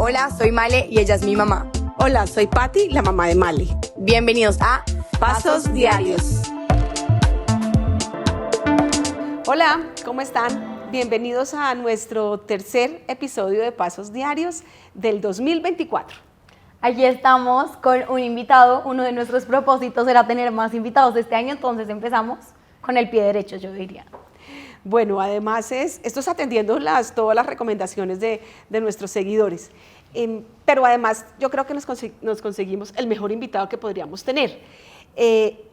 Hola, soy Male y ella es mi mamá. Hola, soy Patti, la mamá de Male. Bienvenidos a Pasos Diarios. Hola, ¿cómo están? Bienvenidos a nuestro tercer episodio de Pasos Diarios del 2024. Aquí estamos con un invitado. Uno de nuestros propósitos era tener más invitados este año, entonces empezamos con el pie derecho, yo diría. Bueno, además esto es atendiendo todas las recomendaciones de nuestros seguidores. Pero además yo creo que nos conseguimos el mejor invitado que podríamos tener.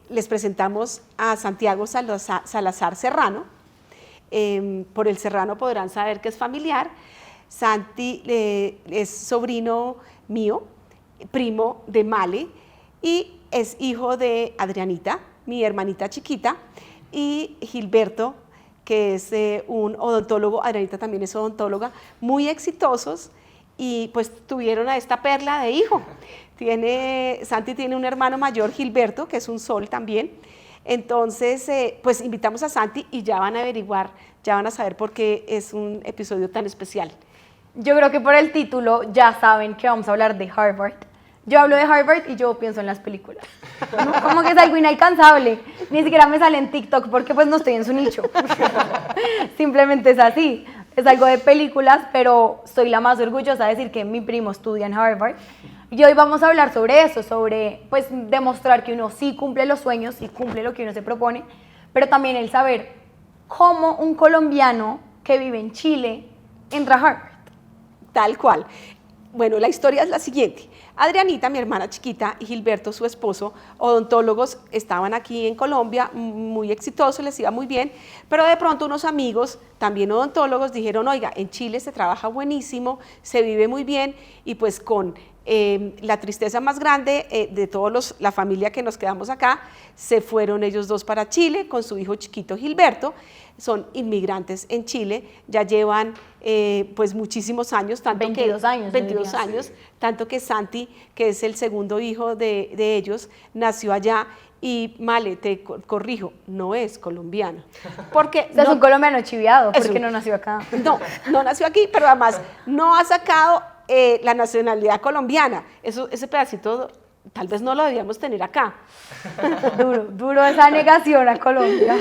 Les presentamos a Santiago Salazar Serrano. Por el Serrano podrán saber que es familiar. Santi es sobrino mío, primo de Male, y es hijo de Adrianita, mi hermanita chiquita, y Gilberto, que es un odontólogo. Adrianita también es odontóloga, muy exitosos, y pues tuvieron a esta perla de hijo. Santi tiene un hermano mayor, Gilberto, que es un sol también. Entonces, pues invitamos a Santi y ya van a averiguar, ya van a saber por qué es un episodio tan especial. Yo creo que por el título ya saben que vamos a hablar de Harvard. Yo hablo de Harvard y yo pienso en las películas. ¿No? Como que es algo inalcanzable. Ni siquiera me sale en TikTok porque pues no estoy en su nicho. Simplemente es así. Es algo de películas, pero soy la más orgullosa de decir que mi primo estudia en Harvard. Y hoy vamos a hablar sobre eso, sobre pues demostrar que uno sí cumple los sueños y cumple lo que uno se propone, pero también el saber cómo un colombiano que vive en Chile entra a Harvard. Tal cual. Bueno, la historia es la siguiente. Adrianita, mi hermana chiquita, y Gilberto, su esposo, odontólogos, estaban aquí en Colombia, muy exitosos, les iba muy bien, pero de pronto unos amigos, también odontólogos, dijeron, oiga, en Chile se trabaja buenísimo, se vive muy bien, y pues con la tristeza más grande de todos la familia que nos quedamos acá, se fueron ellos dos para Chile con su hijo chiquito Gilberto. Son inmigrantes en Chile, ya llevan pues muchísimos años, 22 años, tanto que Santi, que es el segundo hijo de ellos, nació allá. Y Male, te corrijo, no es colombiano. Porque o sea, es un colombiano chiviado, porque no nació acá. No nació aquí, pero además no ha sacado la nacionalidad colombiana. Ese pedacito tal vez no lo debíamos tener acá. Duro esa negación a Colombia.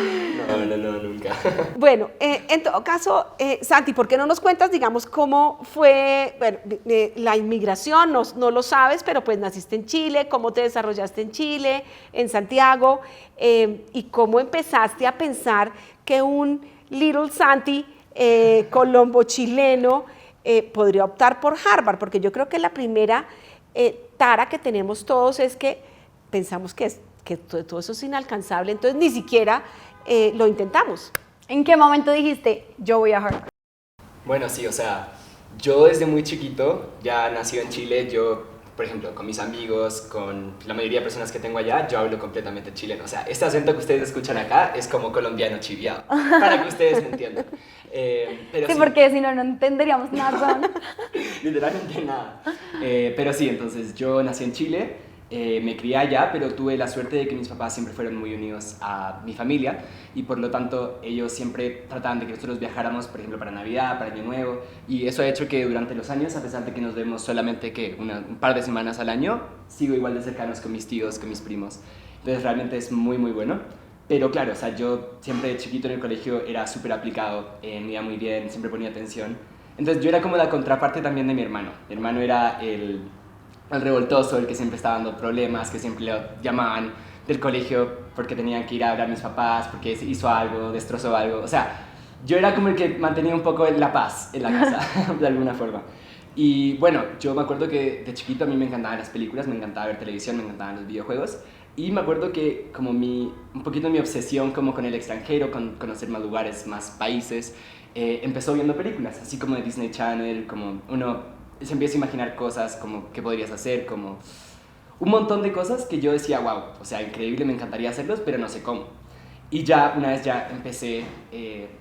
No, nunca. Bueno, en todo caso, Santi, ¿por qué no nos cuentas, digamos, cómo fue la inmigración? No lo sabes, pero pues naciste en Chile, cómo te desarrollaste en Chile, en Santiago, y cómo empezaste a pensar que un little Santi colombo chileno podría optar por Harvard, porque yo creo que la primera tara que tenemos todos es que pensamos que todo eso es inalcanzable, entonces ni siquiera lo intentamos. ¿En qué momento dijiste, yo voy a Harvard? Bueno, sí, o sea, yo desde muy chiquito, ya nacido en Chile, yo, por ejemplo, con mis amigos, con la mayoría de personas que tengo allá, yo hablo completamente chileno. O sea, este acento que ustedes escuchan acá es como colombiano chiviado, para que ustedes me entiendan. Pero sí, porque si no, no entenderíamos nada. Literalmente nada. Pero sí, entonces yo nací en Chile, me crié allá, pero tuve la suerte de que mis papás siempre fueron muy unidos a mi familia y por lo tanto ellos siempre trataban de que nosotros viajáramos, por ejemplo, para Navidad, para Año Nuevo, y eso ha hecho que durante los años, a pesar de que nos vemos solamente un par de semanas al año, sigo igual de cercanos con mis tíos, con mis primos. Entonces realmente es muy, muy bueno. Pero claro, o sea, yo siempre de chiquito en el colegio era súper aplicado, me iba muy bien, siempre ponía atención. Entonces yo era como la contraparte también de mi hermano. Mi hermano era el revoltoso, el que siempre estaba dando problemas, que siempre le llamaban del colegio porque tenían que ir a hablar a mis papás, porque hizo algo, destrozó algo. O sea, yo era como el que mantenía un poco la paz en la casa, de alguna forma. Y bueno, yo me acuerdo que de chiquito a mí me encantaban las películas, me encantaba ver televisión, me encantaban los videojuegos. Y me acuerdo que como un poquito mi obsesión como con el extranjero, con conocer más lugares, más países, empezó viendo películas, así como de Disney Channel, como uno se empieza a imaginar cosas como qué podrías hacer, como un montón de cosas que yo decía, wow, o sea, increíble, me encantaría hacerlos, pero no sé cómo. Y ya una vez ya empecé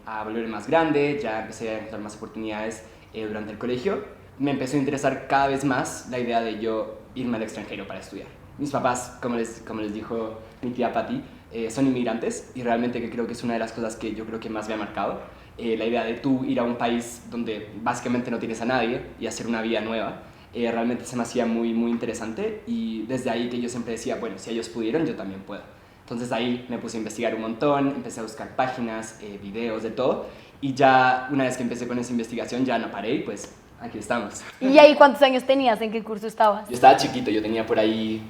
a volver más grande, ya empecé a encontrar más oportunidades durante el colegio, me empezó a interesar cada vez más la idea de yo irme al extranjero para estudiar. Mis papás, como les dijo mi tía Patti, son inmigrantes y realmente que creo que es una de las cosas que yo creo que más me ha marcado. La idea de tú ir a un país donde básicamente no tienes a nadie y hacer una vida nueva. realmente se me hacía muy, muy interesante y desde ahí que yo siempre decía, bueno, si ellos pudieron, yo también puedo. Entonces ahí me puse a investigar un montón, empecé a buscar páginas, videos, de todo, y ya una vez que empecé con esa investigación ya no paré y pues aquí estamos. ¿Y ahí cuántos años tenías? ¿En qué curso estabas? Yo estaba chiquito, yo tenía por ahí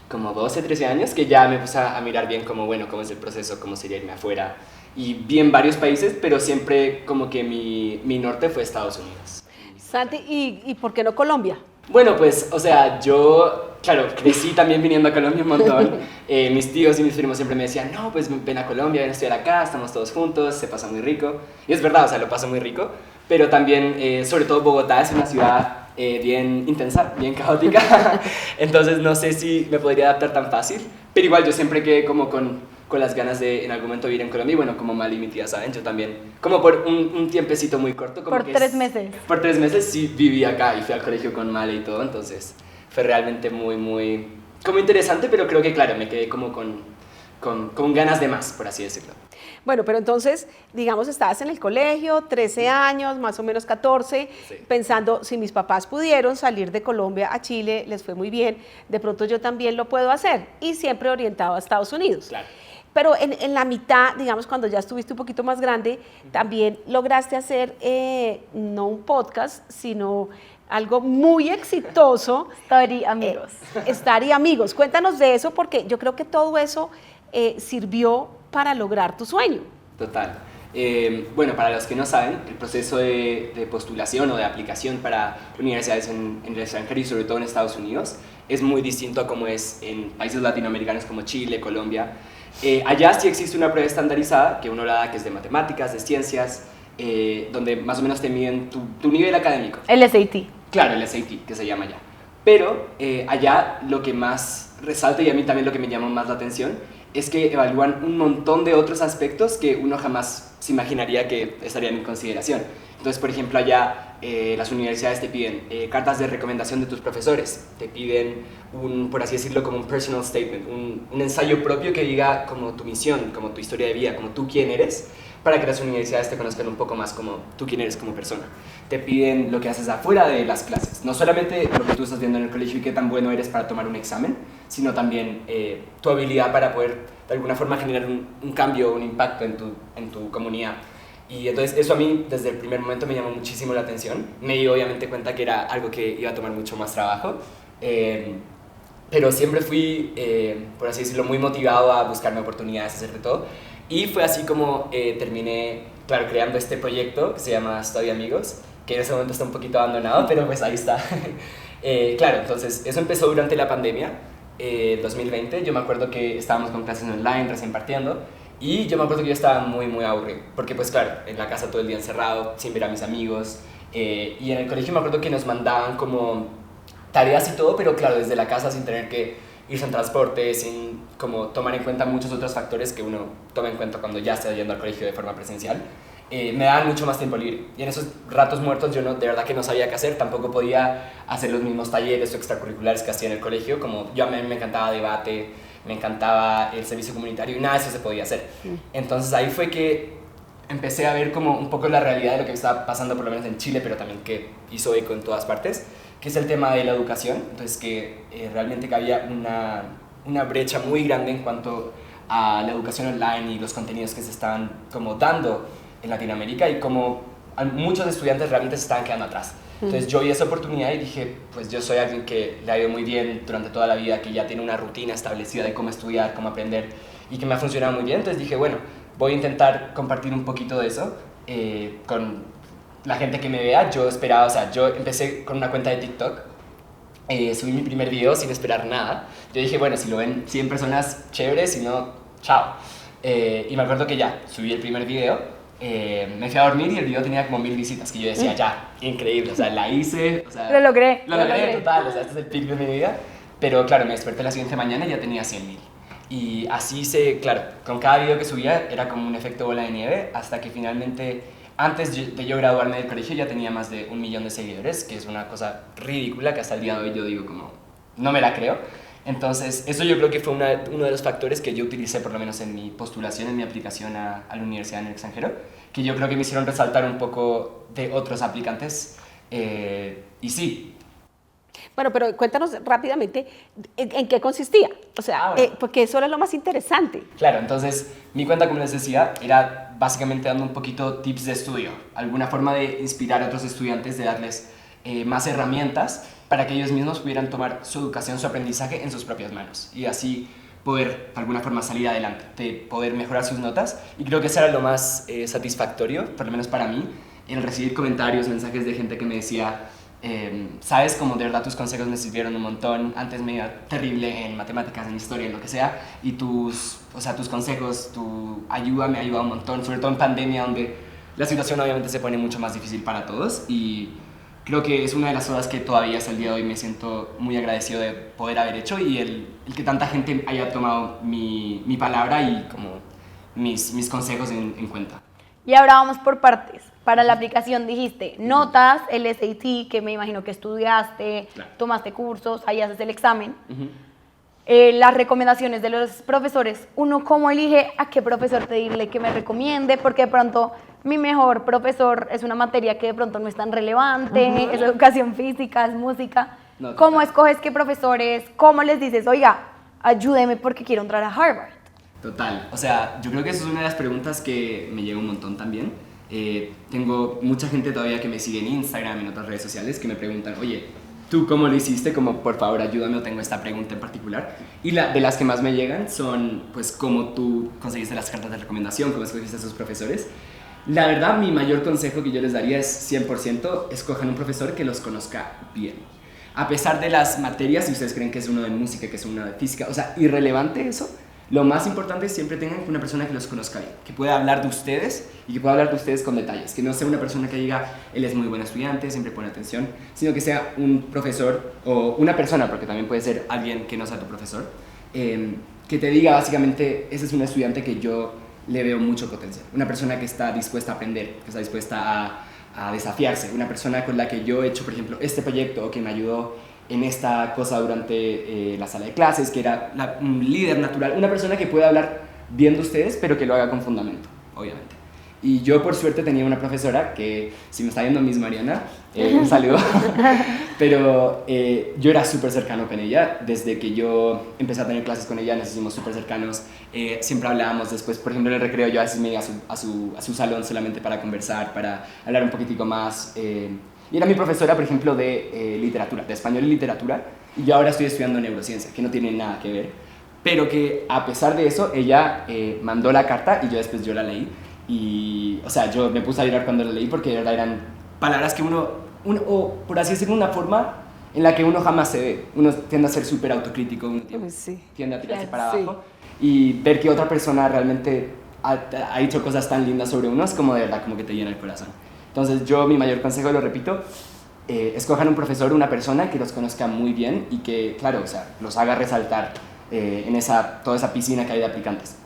como 12, 13 años, que ya me puse a mirar bien como, bueno, cómo es el proceso, cómo sería irme afuera, y vi en varios países, pero siempre como que mi norte fue Estados Unidos. Santi, ¿y por qué no Colombia? Bueno, pues, o sea, yo, claro, crecí también viniendo a Colombia un montón. Mis tíos y mis primos siempre me decían, no, pues ven a Colombia, ven a estudiar acá, estamos todos juntos, se pasa muy rico. Y es verdad, o sea, lo paso muy rico, pero también, sobre todo Bogotá es una ciudad bien intensa, bien caótica. Entonces no sé si me podría adaptar tan fácil, pero igual yo siempre quedé como con las ganas de en algún momento vivir en Colombia. Y bueno, como Mali y mi tía saben, yo también, como por un tiempecito muy corto. Como Por que 3 meses. Por 3 meses sí viví acá y fui al colegio con Mali y todo, entonces fue realmente muy, muy, como interesante, pero creo que claro, me quedé como con ganas de más, por así decirlo. Bueno, pero entonces, digamos, estabas en el colegio, 13 años, más o menos 14, Sí. pensando, si mis papás pudieron salir de Colombia a Chile, les fue muy bien, de pronto yo también lo puedo hacer, y siempre orientado a Estados Unidos. Claro. Pero en la mitad, digamos, cuando ya estuviste un poquito más grande, también lograste hacer no un podcast, sino algo muy exitoso. Story, amigos. Estar y amigos. Cuéntanos de eso, porque yo creo que todo eso sirvió para lograr tu sueño. Total. Bueno, para los que no saben, el proceso de postulación o de aplicación para universidades en el extranjero y sobre todo en Estados Unidos es muy distinto a como es en países latinoamericanos como Chile, Colombia. Allá sí existe una prueba estandarizada que uno la da, que es de matemáticas, de ciencias, donde más o menos te miden tu nivel académico. El SAT. Claro, el SAT, que se llama allá. Pero allá lo que más resalta, y a mí también lo que me llama más la atención, es que evalúan un montón de otros aspectos que uno jamás se imaginaría que estarían en consideración. Entonces, por ejemplo, allá las universidades te piden cartas de recomendación de tus profesores, te piden por así decirlo, como un personal statement, un ensayo propio que diga como tu misión, como tu historia de vida, como tú quién eres, para que las universidades te conozcan un poco más como tú quién eres como persona. Te piden lo que haces afuera de las clases, no solamente lo que tú estás viendo en el colegio y qué tan bueno eres para tomar un examen, sino también tu habilidad para poder de alguna forma generar un cambio, un impacto en tu comunidad. Y entonces eso a mí desde el primer momento me llamó muchísimo la atención. Me di obviamente cuenta que era algo que iba a tomar mucho más trabajo, pero siempre fui, por así decirlo, muy motivado a buscarme oportunidades, a hacer de todo. Y fue así como terminé, claro, creando este proyecto que se llama Study Amigos, que en ese momento está un poquito abandonado, pero pues ahí está. Claro, entonces eso empezó durante la pandemia, 2020. Yo me acuerdo que estábamos con clases online, recién partiendo, y yo me acuerdo que yo estaba muy, muy aburrido, porque pues claro, en la casa todo el día encerrado, sin ver a mis amigos, y en el colegio me acuerdo que nos mandaban como tareas y todo, pero claro, desde la casa sin tener que irse en transporte, sin como tomar en cuenta muchos otros factores que uno toma en cuenta cuando ya está yendo al colegio de forma presencial. Me daban mucho más tiempo libre, y en esos ratos muertos yo de verdad que no sabía qué hacer, tampoco podía hacer los mismos talleres o extracurriculares que hacía en el colegio, como a mí me encantaba debate, me encantaba el servicio comunitario y nada de eso se podía hacer. Entonces ahí fue que empecé a ver como un poco la realidad de lo que estaba pasando por lo menos en Chile, pero también que hizo eco en todas partes, que es el tema de la educación. Entonces que realmente que había una brecha muy grande en cuanto a la educación online y los contenidos que se estaban como dando en Latinoamérica, y como muchos estudiantes realmente se estaban quedando atrás. Entonces yo vi esa oportunidad y dije, pues yo soy alguien que le ha ido muy bien durante toda la vida, que ya tiene una rutina establecida de cómo estudiar, cómo aprender, y que me ha funcionado muy bien. Entonces dije, bueno, voy a intentar compartir un poquito de eso con la gente que me vea. Yo esperaba, o sea, yo empecé con una cuenta de TikTok, subí mi primer video sin esperar nada. Yo dije, bueno, si lo ven 100 personas, chévere, si no, chao. Y me acuerdo que ya, subí el primer video. Me fui a dormir y el video tenía como 1000 visitas, que yo decía, ya, increíble, o sea, la hice, o sea, Lo logré. lo logré total, o sea, este es el pic de mi vida. Pero claro, me desperté la siguiente mañana y ya tenía 100.000. Y así claro, con cada video que subía era como un efecto bola de nieve, hasta que finalmente, antes de yo graduarme del colegio, ya tenía más de 1 millón de seguidores, que es una cosa ridícula que hasta el día de hoy yo digo como, no me la creo. Entonces, eso yo creo que fue uno de los factores que yo utilicé, por lo menos en mi postulación, en mi aplicación a la universidad en el extranjero, que yo creo que me hicieron resaltar un poco de otros aplicantes. Y sí. Bueno, pero cuéntanos rápidamente en qué consistía. O sea, bueno. porque eso era lo más interesante. Claro, entonces mi cuenta, como les decía, era básicamente dando un poquito tips de estudio, alguna forma de inspirar a otros estudiantes, de darles más herramientas para que ellos mismos pudieran tomar su educación, su aprendizaje en sus propias manos y así poder de alguna forma salir adelante, de poder mejorar sus notas. Y creo que eso era lo más satisfactorio, por lo menos para mí, el recibir comentarios, mensajes de gente que me decía, sabes, como de verdad tus consejos me sirvieron un montón, antes me iba terrible en matemáticas, en historia, en lo que sea, y tus consejos, tu ayuda me ha ayudado un montón, sobre todo en pandemia, donde la situación obviamente se pone mucho más difícil para todos, y creo que es una de las cosas que todavía hasta el día de hoy me siento muy agradecido de poder haber hecho, y el que tanta gente haya tomado mi palabra y como mis consejos en cuenta. Y ahora vamos por partes. Para la aplicación dijiste notas, el SAT, que me imagino que estudiaste, Claro. tomaste cursos, ahí haces el examen. Uh-huh. Las recomendaciones de los profesores, uno cómo elige a qué profesor pedirle que me recomiende, porque de pronto mi mejor profesor es una materia que de pronto no es tan relevante, es educación física, es música. No, ¿Cómo total. escoges qué profesores? ¿Cómo les dices, oiga, ayúdeme porque quiero entrar a Harvard? Total, o sea, yo creo que eso es una de las preguntas que me llega un montón también. Tengo mucha gente todavía que me sigue en Instagram, en otras redes sociales, que me preguntan, oye, ¿tú cómo lo hiciste? Como, por favor, ayúdame, o tengo esta pregunta en particular. Y de las que más me llegan son, pues, cómo tú conseguiste las cartas de recomendación, cómo escogiste a sus profesores. La verdad, mi mayor consejo que yo les daría es 100% escojan un profesor que los conozca bien. A pesar de las materias, si ustedes creen que es uno de música, que es uno de física, o sea, irrelevante eso, lo más importante es siempre tengan una persona que los conozca bien, que pueda hablar de ustedes y que pueda hablar de ustedes con detalles, que no sea una persona que diga, él es muy buen estudiante, siempre pone atención, sino que sea un profesor o una persona, porque también puede ser alguien que no sea tu profesor, que te diga básicamente, ese es un estudiante que yo le veo mucho potencial, una persona que está dispuesta a aprender, que está dispuesta a desafiarse, una persona con la que yo he hecho, por ejemplo, este proyecto o que me ayudó en esta cosa durante la sala de clases, que era un líder natural, una persona que pueda hablar bien de ustedes, pero que lo haga con fundamento, obviamente. Y yo, por suerte, tenía una profesora que, si me está viendo Miss Mariana, un saludo, pero yo era súper cercano con ella. Desde que yo empecé a tener clases con ella, nos hicimos súper cercanos. Siempre hablábamos después, por ejemplo, en el recreo, yo a veces me iba a su salón solamente para conversar, para hablar un poquitico más. Y era mi profesora, por ejemplo, de literatura, de español y literatura, y yo ahora estoy estudiando neurociencia, que no tiene nada que ver, pero que a pesar de eso, ella mandó la carta y yo la leí, y, o sea, yo me puse a llorar cuando la leí porque de verdad eran palabras que uno, o por así decirlo, una forma en la que uno jamás se ve. Uno tiende a ser súper autocrítico, uno tiende a tirarse para abajo, y ver que otra persona realmente ha dicho cosas tan lindas sobre uno es como de verdad, como que te llena el corazón. Entonces yo, mi mayor consejo, lo repito, escojan un profesor, una persona que los conozca muy bien y que, claro, o sea, los haga resaltar en toda esa piscina que hay de aplicantes.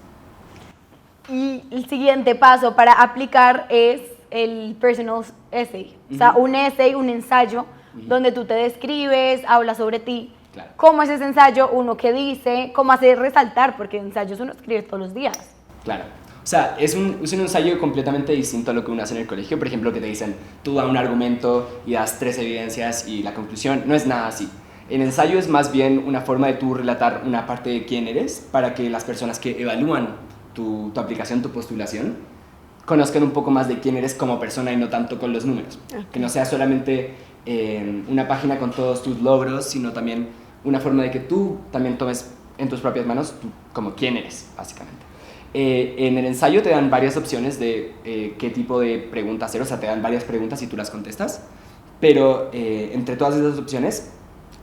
Y el siguiente paso para aplicar es el personal essay, o sea, un essay, un ensayo, donde tú te describes, hablas sobre ti. Claro. ¿Cómo es ese ensayo? ¿Uno qué dice? ¿Cómo hacer resaltar? Porque ensayos uno escribe todos los días. Claro. O sea, es un ensayo completamente distinto a lo que uno hace en el colegio. Por ejemplo, que te dicen, tú da un argumento y das 3 evidencias y la conclusión. No es nada así. El ensayo es más bien una forma de tú relatar una parte de quién eres para que las personas que evalúan tu aplicación, tu postulación, conozcan un poco más de quién eres como persona y no tanto con los números. Okay. Que no sea solamente una página con todos tus logros, sino también una forma de que tú también tomes en tus propias manos como quién eres, básicamente. En el ensayo te dan varias opciones de qué tipo de preguntas hacer, o sea, te dan varias preguntas y tú las contestas, pero entre todas esas opciones,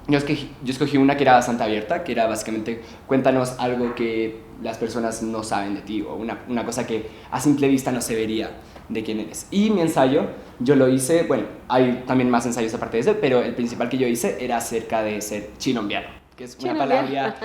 yo escogí una que era bastante abierta, que era básicamente, cuéntanos algo que las personas no saben de ti, o una cosa que a simple vista no se vería de quién eres. Y mi ensayo, yo lo hice, bueno, hay también más ensayos aparte de ese, pero el principal que yo hice era acerca de ser chilombiano, que es una palabra,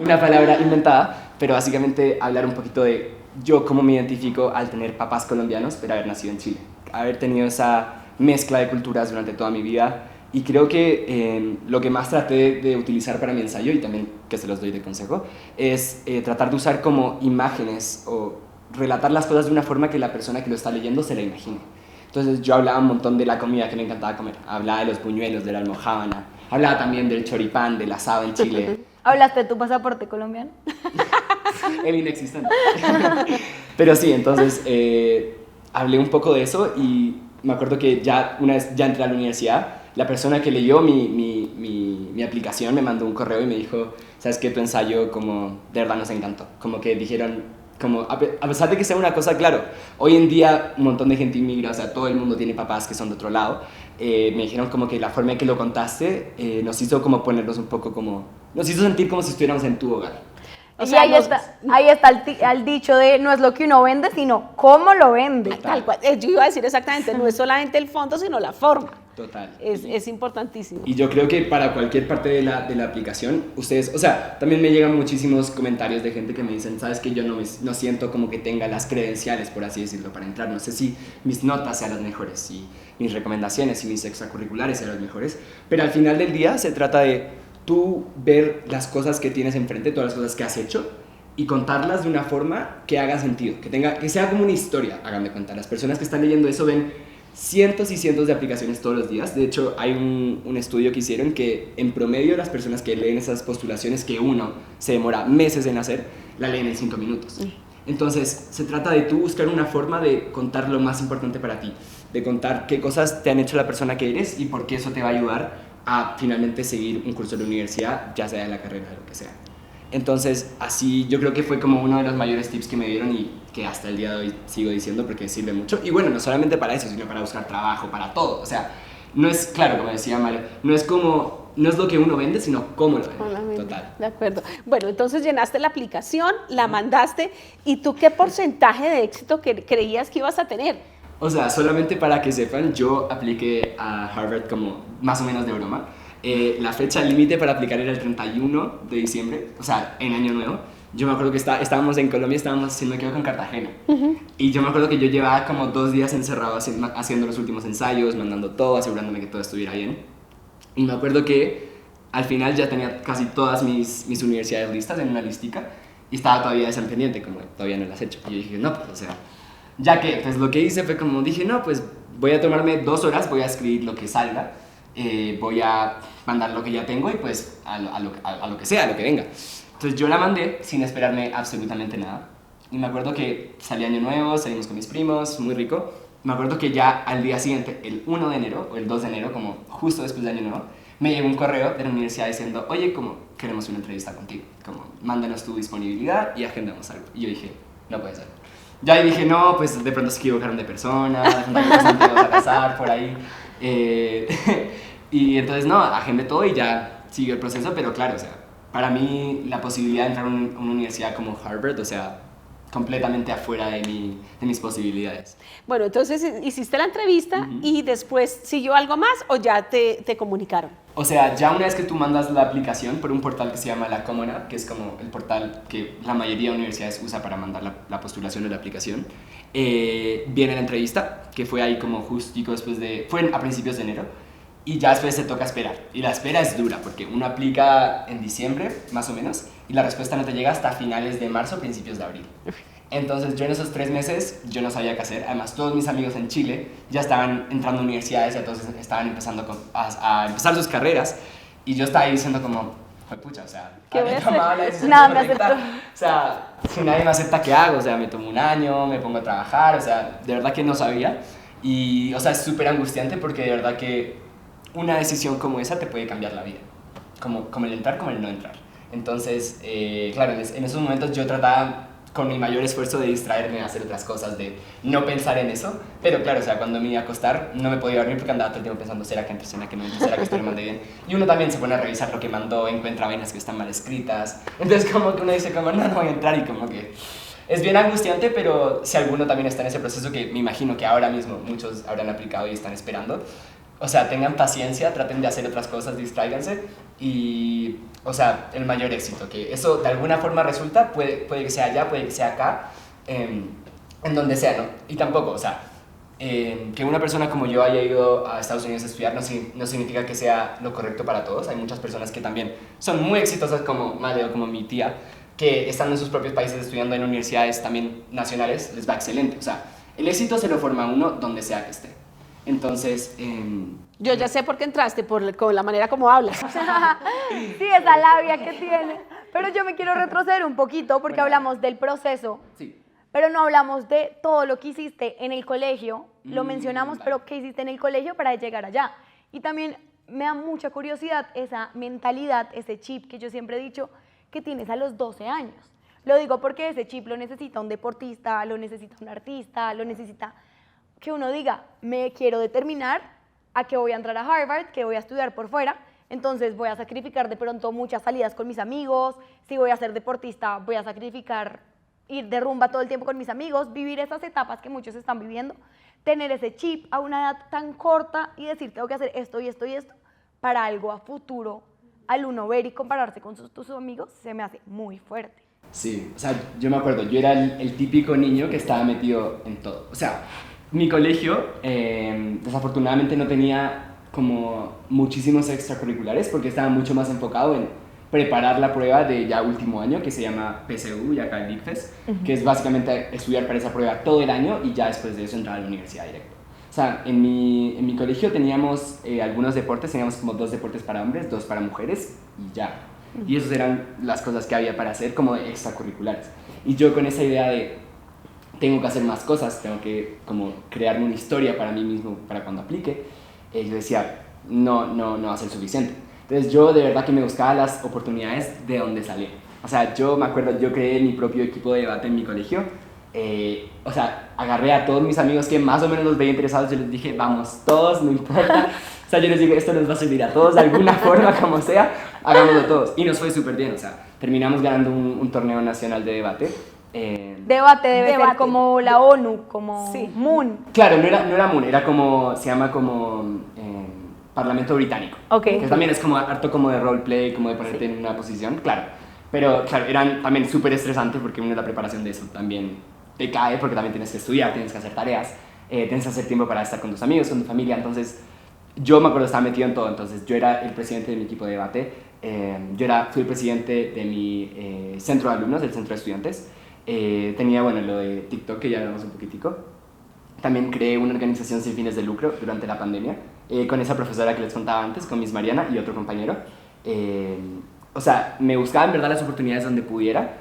una palabra inventada, pero básicamente hablar un poquito de yo cómo me identifico al tener papás colombianos, pero haber nacido en Chile, haber tenido esa mezcla de culturas durante toda mi vida. Y creo que lo que más traté de utilizar para mi ensayo, y también que se los doy de consejo, es tratar de usar como imágenes o relatar las cosas de una forma que la persona que lo está leyendo se la imagine. Entonces yo hablaba un montón de la comida que me encantaba comer. Hablaba de los buñuelos, de la almojábana. Hablaba también del choripán, del asado en Chile. ¿Hablaste de tu pasaporte colombiano? El inexistente. Pero sí, entonces hablé un poco de eso y me acuerdo que ya una vez ya entré a la universidad, la persona que leyó mi aplicación me mandó un correo y me dijo, ¿sabes qué? Tu ensayo como de verdad nos encantó. Como que dijeron, como a pesar de que sea una cosa, claro, hoy en día un montón de gente inmigra, o sea, todo el mundo tiene papás que son de otro lado, me dijeron como que la forma en que lo contaste nos hizo como ponernos un poco como, nos hizo sentir como si estuviéramos en tu hogar. O Y sea, ahí está el dicho de no es lo que uno vende, sino cómo lo vende. tal cual. Yo iba a decir exactamente, no es solamente el fondo, sino la forma. Total. Es importantísimo. Y yo creo que para cualquier parte de la aplicación, ustedes, o sea, también me llegan muchísimos comentarios de gente que me dicen, sabes que yo no siento como que tenga las credenciales, por así decirlo, para entrar. No sé si mis notas sean las mejores, y mis recomendaciones y mis extracurriculares sean las mejores, pero al final del día se trata de tú ver las cosas que tienes enfrente, todas las cosas que has hecho, y contarlas de una forma que haga sentido, que sea como una historia, hagan de cuenta. Las personas que están leyendo eso ven cientos y cientos de aplicaciones todos los días. De hecho, hay un estudio que hicieron que en promedio las personas que leen esas postulaciones que uno se demora meses en hacer, la leen en 5 minutos. Entonces, se trata de tú buscar una forma de contar lo más importante para ti, de contar qué cosas te han hecho la persona que eres y por qué eso te va a ayudar a finalmente seguir un curso de la universidad, ya sea de la carrera, de lo que sea. Entonces, así yo creo que fue como uno de los mayores tips que me dieron y que hasta el día de hoy sigo diciendo porque sirve mucho. Y bueno, no solamente para eso, sino para buscar trabajo, para todo. O sea, no es, claro, como decía Male, no es lo que uno vende, sino cómo lo vende. Total. De acuerdo. Bueno, entonces llenaste la aplicación, la mandaste, ¿y tú qué porcentaje de éxito creías que ibas a tener? O sea, solamente para que sepan, yo apliqué a Harvard como más o menos de broma. La fecha límite para aplicar era el 31 de diciembre, o sea, en Año Nuevo. Yo me acuerdo que estábamos en Colombia, estábamos haciendo que con Cartagena. Y yo me acuerdo que yo llevaba como 2 días encerrado haciendo los últimos ensayos, mandando todo, asegurándome que todo estuviera bien. Y me acuerdo que al final ya tenía casi todas mis universidades listas en una listica y estaba todavía esa pendiente, como todavía no las he hecho. Y yo dije, no, pues, o sea, ya que pues lo que hice fue como dije, no, pues voy a tomarme 2 horas, voy a escribir lo que salga, voy a mandar lo que ya tengo y pues a lo que sea, a lo que venga. Entonces yo la mandé sin esperarme absolutamente nada. Y me acuerdo que salí Año Nuevo, salimos con mis primos, muy rico. Me acuerdo que ya al día siguiente, el 1 de enero o el 2 de enero, como justo después de Año Nuevo, me llegó un correo de la universidad diciendo, oye, como queremos una entrevista contigo, como mándanos tu disponibilidad y agendamos algo. Y yo dije, no puede ser. Ya dije, no, pues de pronto se equivocaron de persona, de pronto te vas a casar por ahí. Y entonces no, agendé todo y ya siguió el proceso, pero claro, o sea, para mí la posibilidad de entrar a una universidad como Harvard, o sea, completamente afuera de mis posibilidades. Bueno, entonces hiciste la entrevista y después siguió algo más o ya te comunicaron. O sea, ya una vez que tú mandas la aplicación por un portal que se llama La Common App, que es como el portal que la mayoría de universidades usa para mandar la postulación o la aplicación, viene la entrevista, que fue ahí como justico después fue a principios de enero, y ya después se toca esperar. Y la espera es dura, porque uno aplica en diciembre, más o menos, y la respuesta no te llega hasta finales de marzo, principios de abril. Entonces yo en esos 3 meses, yo no sabía qué hacer. Además, todos mis amigos en Chile ya estaban entrando a universidades, ya todos estaban empezando a empezar sus carreras, y yo estaba ahí diciendo como, pucha, o sea, ¿qué voy a hacer? tomado la decisión Nada me correcta. aceptó. O sea, si nadie me acepta, ¿qué hago? O sea, me tomo un año, me pongo a trabajar, o sea, de verdad que no sabía. Y, o sea, es súper angustiante porque de verdad que una decisión como esa te puede cambiar la vida, como el entrar, como el no entrar. Entonces, claro, en esos momentos yo trataba con mi mayor esfuerzo de distraerme, de hacer otras cosas, de no pensar en eso, pero claro, o sea, cuando me iba a acostar no me podía dormir porque andaba todo el tiempo pensando, ¿será que entro? ¿Será que no entro? ¿Será que esto lo mandé bien? Y uno también se pone a revisar lo que mandó, encuentra vainas que están mal escritas, entonces como que uno dice como, no voy a entrar, y como que es bien angustiante, pero si alguno también está en ese proceso, que me imagino que ahora mismo muchos habrán aplicado y están esperando, o sea, tengan paciencia, traten de hacer otras cosas, distráiganse y, o sea, el mayor éxito, que eso de alguna forma resulta, puede que sea allá, puede que sea acá, en donde sea, ¿no? Y tampoco, o sea, que una persona como yo haya ido a Estados Unidos a estudiar no significa que sea lo correcto para todos. Hay muchas personas que también son muy exitosas, como Male o como mi tía, que estando en sus propios países estudiando en universidades también nacionales, les va excelente. O sea, el éxito se lo forma uno donde sea que esté. Entonces, Yo ya sé por qué entraste, con la manera como hablas. Sí, esa labia que tiene. Pero yo me quiero retroceder un poquito porque Bueno. hablamos del proceso, sí. pero no hablamos de todo lo que hiciste en el colegio. Lo mencionamos, Vale. pero ¿qué hiciste en el colegio para llegar allá? Y también me da mucha curiosidad esa mentalidad, ese chip que yo siempre he dicho que tienes a los 12 años. Lo digo porque ese chip lo necesita un deportista, lo necesita un artista, lo necesita que uno diga, me quiero determinar a que voy a entrar a Harvard, que voy a estudiar por fuera, entonces voy a sacrificar de pronto muchas salidas con mis amigos, si voy a ser deportista voy a sacrificar ir de rumba todo el tiempo con mis amigos, vivir esas etapas que muchos están viviendo, tener ese chip a una edad tan corta y decir, tengo que hacer esto y esto y esto para algo a futuro, al uno ver y compararse con tus amigos, se me hace muy fuerte. Sí, o sea, yo me acuerdo, yo era el típico niño que estaba metido en todo. O sea, mi colegio desafortunadamente no tenía como muchísimos extracurriculares porque estaba mucho más enfocado en preparar la prueba de ya último año que se llama PSU y acá el ICFES, que es básicamente estudiar para esa prueba todo el año y ya después de eso entrar a la universidad directo. O sea, en mi colegio teníamos algunos deportes, teníamos como 2 deportes para hombres, 2 para mujeres y ya. Y esas eran las cosas que había para hacer como extracurriculares. Y yo con esa idea de tengo que hacer más cosas, tengo que como crearme una historia para mí mismo para cuando aplique, yo decía, no va a ser suficiente. Entonces yo de verdad que me buscaba las oportunidades de donde salía. O sea, yo me acuerdo, yo creé mi propio equipo de debate en mi colegio. O sea, agarré a todos mis amigos que más o menos los veía interesados, yo les dije, vamos, todos, no importa. O sea, yo les dije, esto nos va a servir a todos de alguna forma, como sea, hagámoslo todos. Y nos fue súper bien, o sea, terminamos ganando un torneo nacional de debate. Debate debe ser Debate. como la ONU, como Sí. Moon. Claro, no era MUN, era como, se llama como Parlamento Británico. Ok. Que también es como harto como de roleplay, como de ponerte en una posición, claro. Pero claro, eran también súper estresantes porque una de la preparación de eso también te cae porque también tienes que estudiar, tienes que hacer tareas, tienes que hacer tiempo para estar con tus amigos, con tu familia, entonces yo me acuerdo estaba metido en todo, entonces yo era el presidente de mi equipo de debate, fui el presidente de mi centro de alumnos, del centro de estudiantes, tenía bueno lo de TikTok que ya hablamos un poquitico, también creé una organización sin fines de lucro durante la pandemia, con esa profesora que les contaba antes, con Miss Mariana y otro compañero, o sea, me buscaba en verdad las oportunidades donde pudiera,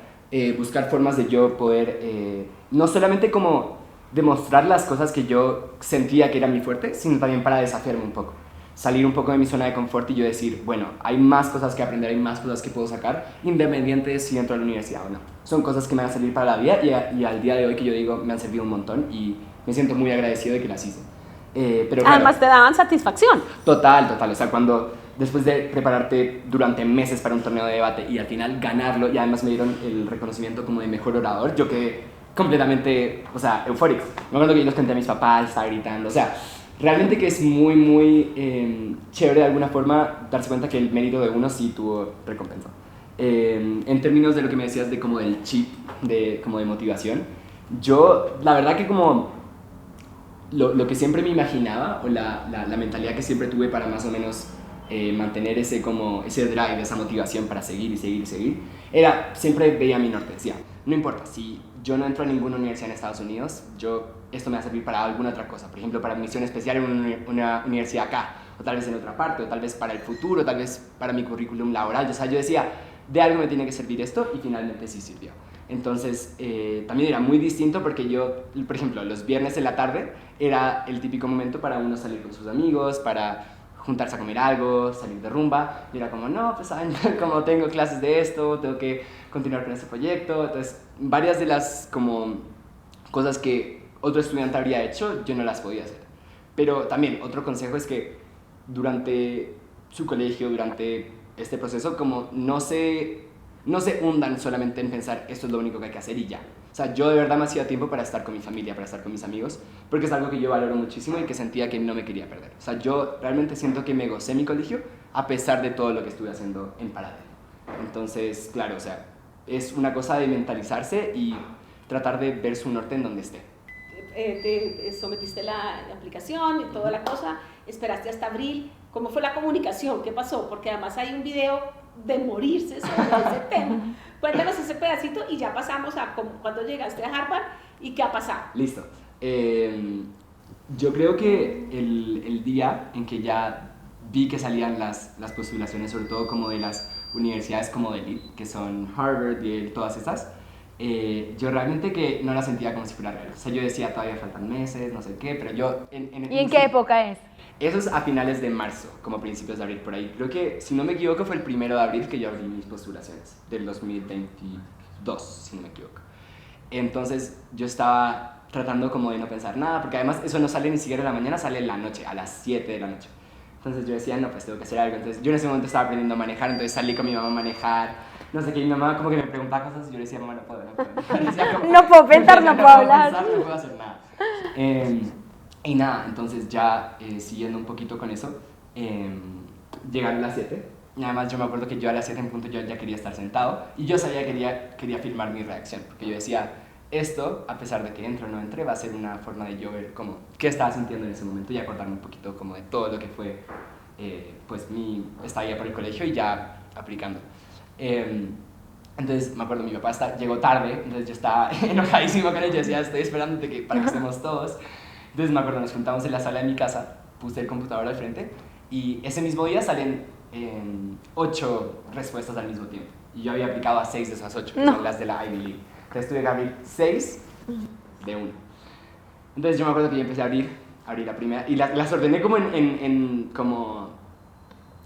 buscar formas de yo poder, no solamente como demostrar las cosas que yo sentía que era mi fuerte, sino también para desafiarme un poco. Salir un poco de mi zona de confort y yo decir, bueno, hay más cosas que aprender, hay más cosas que puedo sacar, independiente de si entro a la universidad o no. Son cosas que me van a servir para la vida y al día de hoy que yo digo me han servido un montón y me siento muy agradecido de que las hice. Pero claro, Además te daban satisfacción. Total, o sea, cuando después de prepararte durante meses para un torneo de debate y al final ganarlo y además me dieron el reconocimiento como de mejor orador, yo quedé completamente, o sea, eufórico. Me acuerdo que yo los conté a mis papás, estaba gritando, o sea, realmente que es muy chévere de alguna forma darse cuenta que el mérito de uno sí tuvo recompensa. En términos de lo que me decías de como del chip, como de motivación, yo la verdad que como lo que siempre me imaginaba o la mentalidad que siempre tuve para más o menos mantener ese drive, esa motivación para seguir y seguir y seguir, era, siempre veía mi norte, decía, no importa, si yo no entro a ninguna universidad en Estados Unidos, esto me va a servir para alguna otra cosa, por ejemplo, para misión especial en una universidad acá, o tal vez en otra parte, o tal vez para el futuro, tal vez para mi currículum laboral, o sea, yo decía, de algo me tiene que servir esto, y finalmente sí sirvió. Entonces, también era muy distinto porque yo, por ejemplo, los viernes en la tarde era el típico momento para uno salir con sus amigos, para juntarse a comer algo, salir de rumba, y era como, no, pues saben, como tengo clases de esto, tengo que continuar con este proyecto, entonces varias de las como cosas que otro estudiante habría hecho, yo no las podía hacer. Pero también otro consejo es que durante su colegio, durante este proceso, como no se hundan solamente en pensar esto es lo único que hay que hacer y ya. O sea, yo de verdad me hacía tiempo para estar con mi familia, para estar con mis amigos, porque es algo que yo valoro muchísimo y que sentía que no me quería perder. O sea, yo realmente siento que me gocé mi colegio a pesar de todo lo que estuve haciendo en paralelo. Entonces, claro, o sea, es una cosa de mentalizarse y tratar de ver su norte en donde esté. Te sometiste la aplicación y toda la cosa, esperaste hasta abril. ¿Cómo fue la comunicación? ¿Qué pasó? Porque además hay un video de morirse sobre ese tema. Cuéntanos ese pedacito y ya pasamos a cuando llegaste a Harvard y qué ha pasado. Listo. Yo creo que el día en que ya vi que salían las postulaciones, sobre todo como de las universidades como de elite, que son Harvard, Yale, todas estas, yo realmente que no la sentía como si fuera real. O sea, yo decía, todavía faltan meses, no sé qué, pero yo... ¿Y en qué época es? Eso es a finales de marzo, como principios de abril, por ahí. Creo que, si no me equivoco, fue el 1 de abril que yo abrí mis postulaciones, del 2022, si no me equivoco. Entonces, yo estaba tratando como de no pensar nada, porque además eso no sale ni siquiera en la mañana, sale en la noche, a las 7 de la noche. Entonces yo decía, no, pues tengo que hacer algo. Entonces yo en ese momento estaba aprendiendo a manejar, entonces salí con mi mamá a manejar, no sé qué, y mi mamá como que me preguntaba cosas y yo le decía, mamá, no puedo. No puedo pensar, no puedo hablar. No puedo hacer nada. Y nada, entonces ya siguiendo un poquito con eso, llegaron las 7. Y además yo me acuerdo que yo a las 7 en punto yo ya quería estar sentado y yo sabía que quería filmar mi reacción, porque yo decía, esto, a pesar de que entre o no entre, va a ser una forma de yo ver como qué estaba sintiendo en ese momento y acordarme un poquito como de todo lo que fue pues mi estadía por el colegio y ya aplicando. Entonces me acuerdo, mi papá llegó tarde, entonces yo estaba enojadísimo con él, yo decía, estoy esperando para que estemos todos. Entonces me acuerdo, nos juntamos en la sala de mi casa, puse el computador al frente y ese mismo día salen 8 respuestas al mismo tiempo. Y yo había aplicado a 6 de esas 8, que son las de la Ivy League. Entonces tuve que abrir 6 de 1. Entonces yo me acuerdo que yo empecé a abrir la primera y las ordené como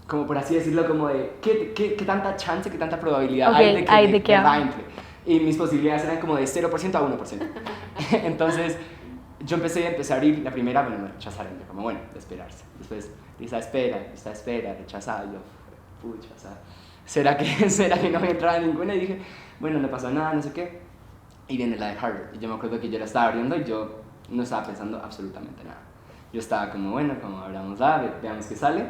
como por así decirlo, como de qué tanta chance, qué tanta probabilidad hay de que entre. Y mis posibilidades eran como de 0% a 1%. Entonces yo empecé a abrir la primera, bueno, me rechazaron, yo como bueno, de esperarse. Después, lista espera, rechazada, yo, pucha, o sea, ¿será que no voy a entrar a ninguna? Y dije, bueno, no pasa nada, no sé qué. Y viene la de Harvard, y yo me acuerdo que yo la estaba abriendo y yo no estaba pensando absolutamente nada. Yo estaba como, bueno, como abramosla, veamos qué sale.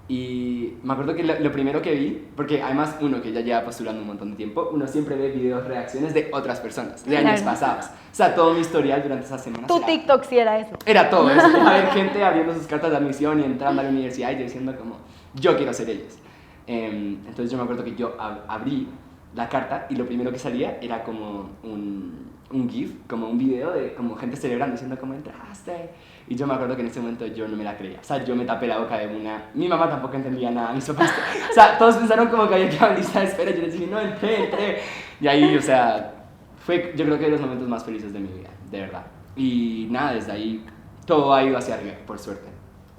Y me acuerdo que lo primero que vi, porque además uno que ya lleva postulando un montón de tiempo, uno siempre ve videos, reacciones de otras personas, de años pasados. O sea, todo mi historial durante esas semanas. Tu TikTok sí era eso. Era todo eso. Era ver gente abriendo sus cartas de admisión y entrando a la universidad y yo diciendo como, yo quiero ser ellos. Entonces yo me acuerdo que yo abrí la carta y lo primero que salía era como un GIF, como un video de como gente celebrando, diciendo como entraste. Y yo me acuerdo que en ese momento yo no me la creía. O sea, yo me tapé la boca de una. Mi mamá tampoco entendía nada. Mis papás. O sea, todos pensaron como que había quedado en lista de espera. Yo les dije, no, entré. Y ahí, o sea, fue yo creo que de los momentos más felices de mi vida, de verdad. Y nada, desde ahí todo ha ido hacia arriba, por suerte.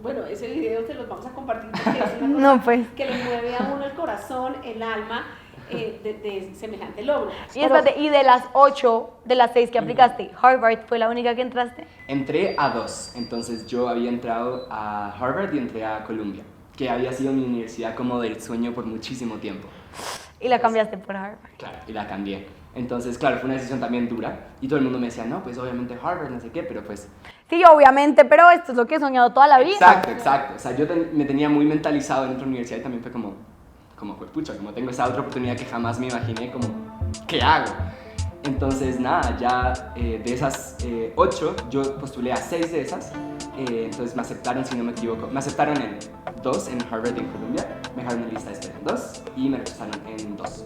Bueno, ese video te los vamos a compartir porque es una cosa No, pues. que le mueve a uno el corazón, el alma, de semejante logro. Y espérate, y de las 8, de las 6 que aplicaste, Harvard fue la única que entraste. Entré a 2, entonces yo había entrado a Harvard y entré a Columbia, que había sido mi universidad como del sueño por muchísimo tiempo. Y la cambiaste por Harvard. Claro, y la cambié. Entonces, claro, fue una decisión también dura y todo el mundo me decía, no, pues obviamente Harvard, no sé qué, pero pues... Sí, obviamente, pero esto es lo que he soñado toda la vida. Exacto. O sea, yo me tenía muy mentalizado en otra universidad y también fue como pucha, como tengo esa otra oportunidad que jamás me imaginé, como, ¿qué hago? Entonces, nada, ya de esas 8, yo postulé a 6 de esas, entonces me aceptaron, si no me equivoco, me aceptaron en 2, en Harvard y en Columbia, me dejaron en lista de espera en 2 y me rechazaron en 2.